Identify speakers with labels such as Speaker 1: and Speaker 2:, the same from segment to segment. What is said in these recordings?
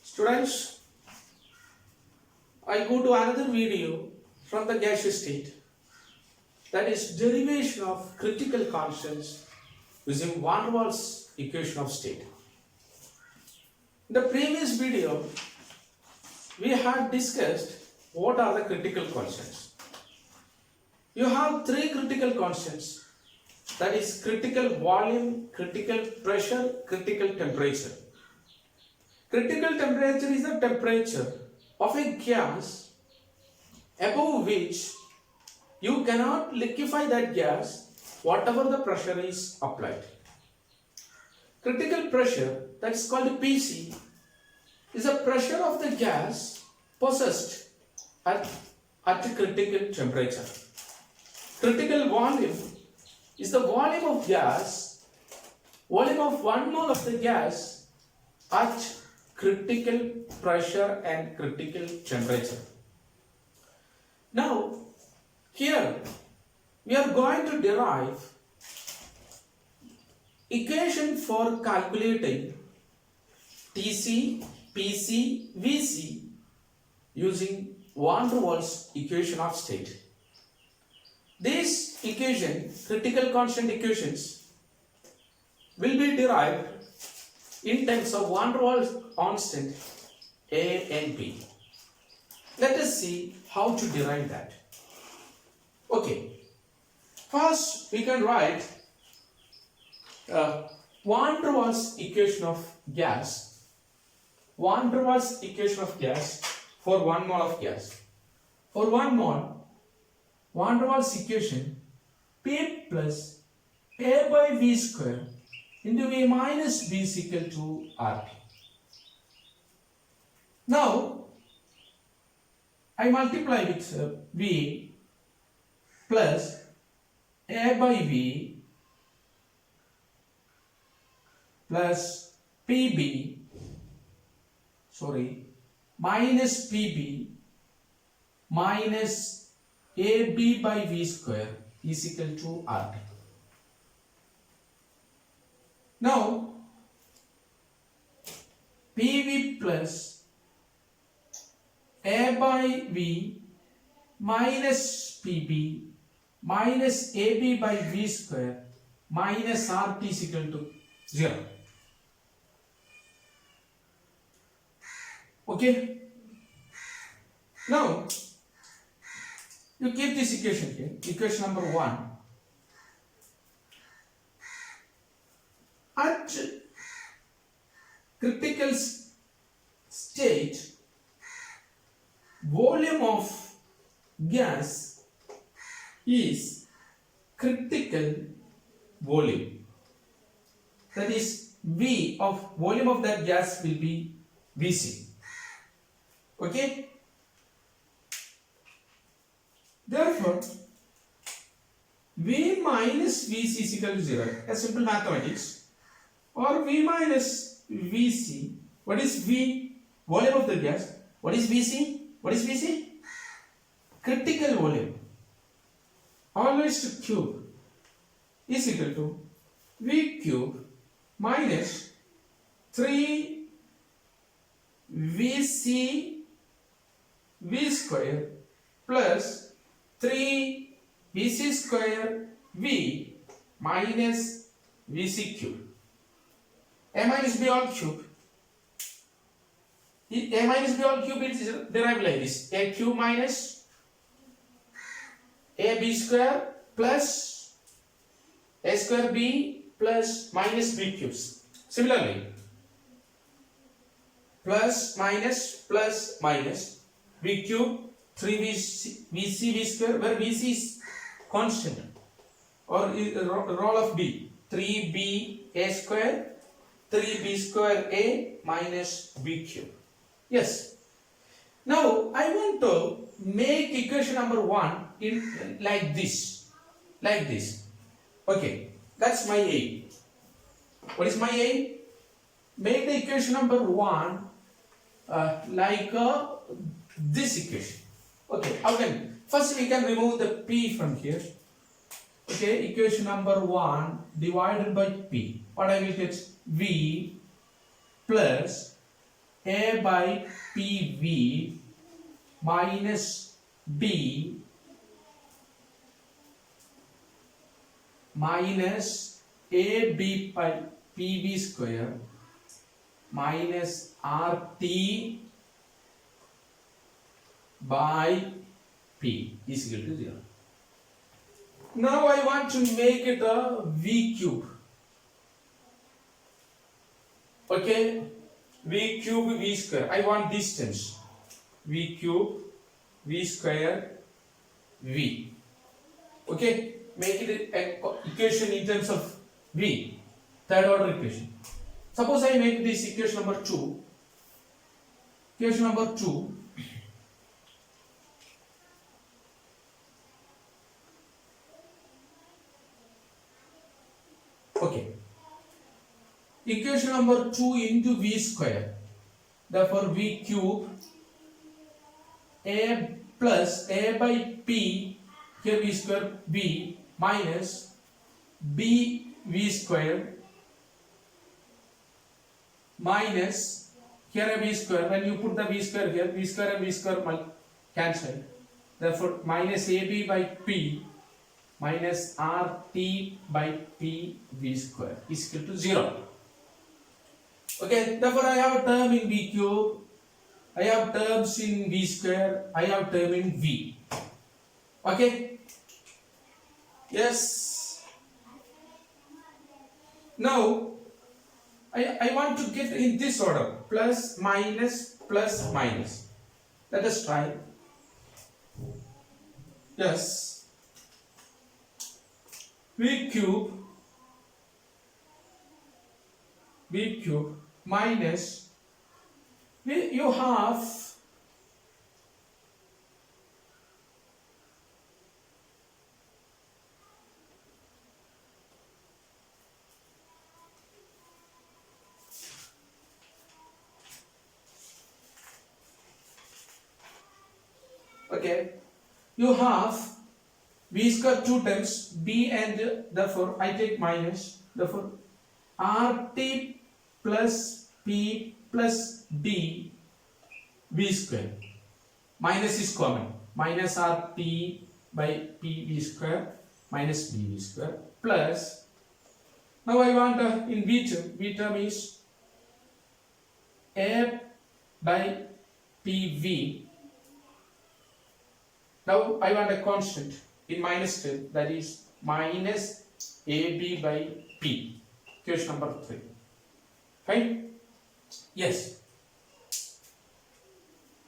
Speaker 1: Students, I go to another video from the gaseous state, that is derivation of critical constants using van der Waals equation of state. In the previous video, we had discussed what are the critical constants. You have three critical constants, that is critical volume, critical pressure, critical temperature. Critical temperature is the temperature of a gas above which you cannot liquefy that gas whatever the pressure is applied. Critical pressure, that is called PC, is the pressure of the gas possessed at a critical temperature. Critical volume is the volume of gas, volume of 1 mole of the gas at critical pressure and critical temperature. Now, here we are going to derive equation for calculating TC, PC, VC using van der Waals equation of state. These equations, critical constant equations, will be derived in terms of van der Waals constant A and B. Let us see how to derive that. Okay, first we can write van der Waals equation of gas. Van der Waals equation of gas for 1 mole of gas. For 1 mole, van der Waals equation P plus A by V square into V minus B is equal to RT. Now, I multiply with V plus A by V plus minus PB minus AB by V square is equal to RT. Now, PV plus A by V minus PB minus AB by V square minus RT is equal to 0. Okay. Now, you keep this equation here, equation number 1. At critical state, volume of gas is critical volume. That is, V of volume of that gas will be Vc. Okay? Therefore, V minus Vc is equal to 0. A simple mathematics. Or V minus Vc. What is V? Volume of the gas. What is Vc? What is Vc? Critical volume. All raised to cube is equal to V cube minus 3 Vc V square plus 3 Vc square V minus Vc cube. A minus B all cube. A minus B all cube is derived like this. A cube minus AB square plus A square B plus minus B cubes. Similarly, plus minus V cube 3 Vc V square, where Vc is constant, or role of B, 3B A square 3B square A minus B cube. Yes. Now I want to make equation number 1 in like this. Okay, that's my aim. What is my aim? Make the equation number 1 like this equation. Okay, how can? First we can remove the P from here. Okay, equation number 1 divided by P. What I will get? V plus A by PV minus B minus AB by PV square minus RT by P is equal to 0. Now I want to make it a V cube. Okay, V cube V square. I want distance. V cube V square V. Okay, make it an equation in terms of V, third order equation. Suppose I make this equation number 2. Equation number 2. Okay. Equation number 2 into V square. Therefore, V cube A plus A by P, here V square V minus B V square minus here a V square. When you put the V square here, V square and V square cancel. Therefore, minus AB by P minus RT by P V square is equal to 0. Okay, therefore I have a term in V cube, I have terms in V square, I have term in V. Okay? Yes. Now, I want to get in this order, plus, minus, plus, minus. Let us try. Yes. V cube minus you have okay, you have V square 2 times B, and therefore I take minus, therefore RT plus P plus D V square. Minus is common. Minus RT by PV square minus BV square plus. Now I want in V term is A by PV. Now I want a constant in minus term, that is minus AB by P. Question number 3. Fine? Yes.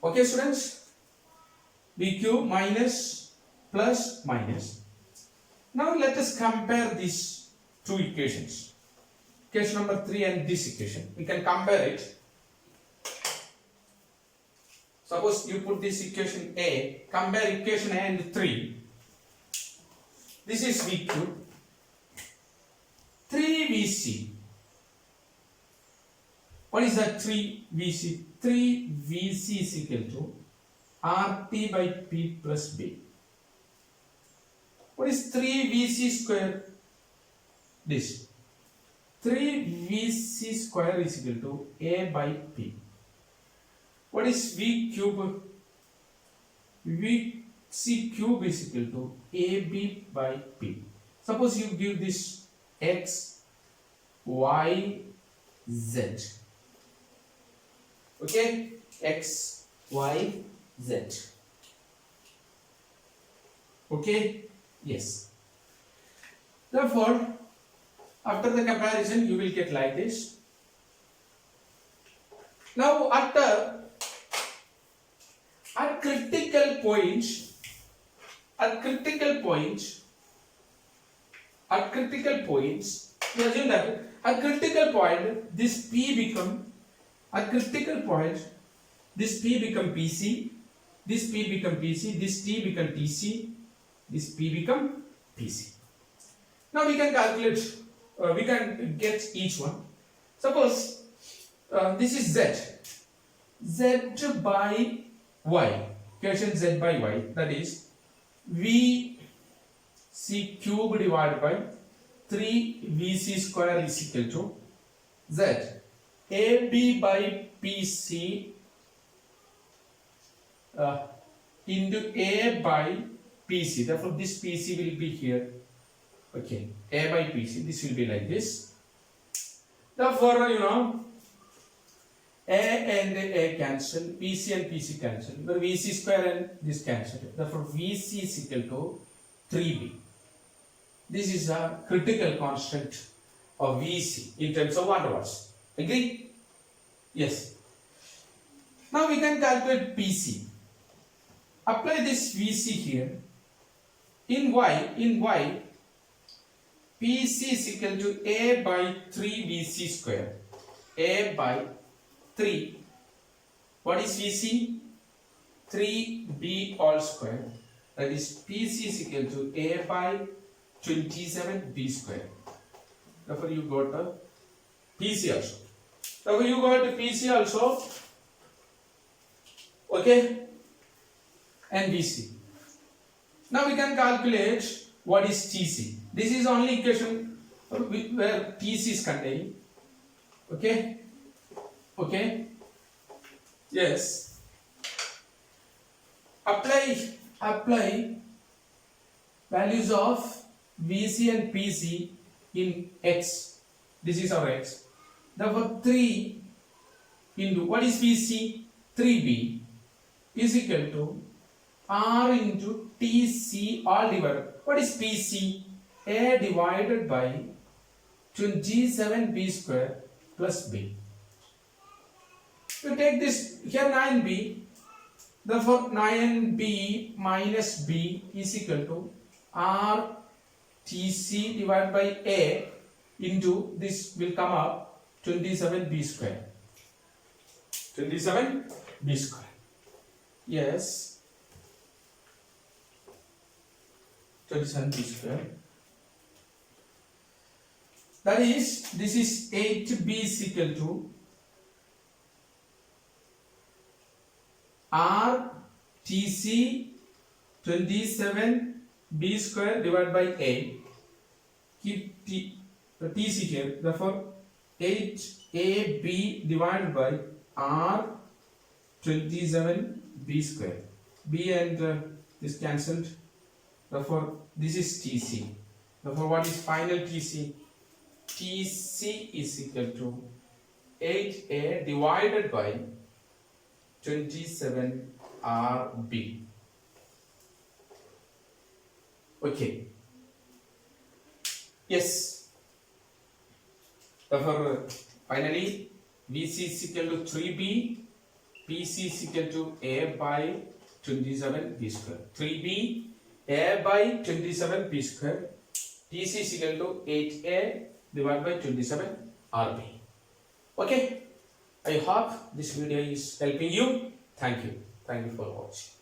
Speaker 1: Okay, students? V cube minus plus minus. Now let us compare these two equations. Equation number 3 and this equation. We can compare it. Suppose you put this equation A, compare equation A and 3. This is V cube. 3VC. What is that 3VC? 3VC is equal to RT by P plus B. What is 3VC square? This. 3VC square is equal to A by P. What is V cube? VC cube is equal to AB by P. Suppose you give this X, Y, Z. Okay? X, Y, Z. Okay? Yes. Therefore, after the comparison, you will get like this. Now, at critical points, we assume that at critical point, this P become PC, this P become PC, this T become TC, this P become PC. Now we can calculate, we can get each one. Suppose this is Z by Y, equation Z by Y, that is VC c cube divided by 3vc square is equal to z ab by pc into a by pc. Therefore this pc will be here. Okay, a by pc, this will be like this. Therefore a and a cancel, pc and pc cancel, the vc square and this cancel. Therefore vc is equal to 3b. This is a critical constant of vc in terms of van der Waals. Agree? Yes. Now we can calculate pc. Apply this vc here. In y pc is equal to a by 3vc square. A by 3. What is vc? 3b all square. That is pc is equal to a by 27b square. Therefore you got the pc also. Therefore you got the pc also. Okay, and vc. Now we can calculate what is tc. This is only equation where tc is contained. Okay, okay, yes. Apply values of vc and pc in x. This is our x. Therefore 3 into what is vc? 3b is equal to r into tc all divided. What is pc? A divided by 27b square plus b. You take this here 9b. Therefore 9b minus b is equal to r tc divided by a into this will come up 27b square. 27b square. Yes. 27b square. That is, this is 8b is equal to r tc 27b square divided by a. Keep tc here. Therefore 8ab divided by r 27b square. b and this cancelled. Therefore this is tc. Therefore what is final tc? tc is equal to 8a divided by 27rb. Okay. Yes. Therefore finally vc is equal to 3b, pc is equal to a by 27b square. 3b a by 27b square. tc is equal to 8a divided by 27rb. Okay, I hope this video is helping you. Thank you for watching.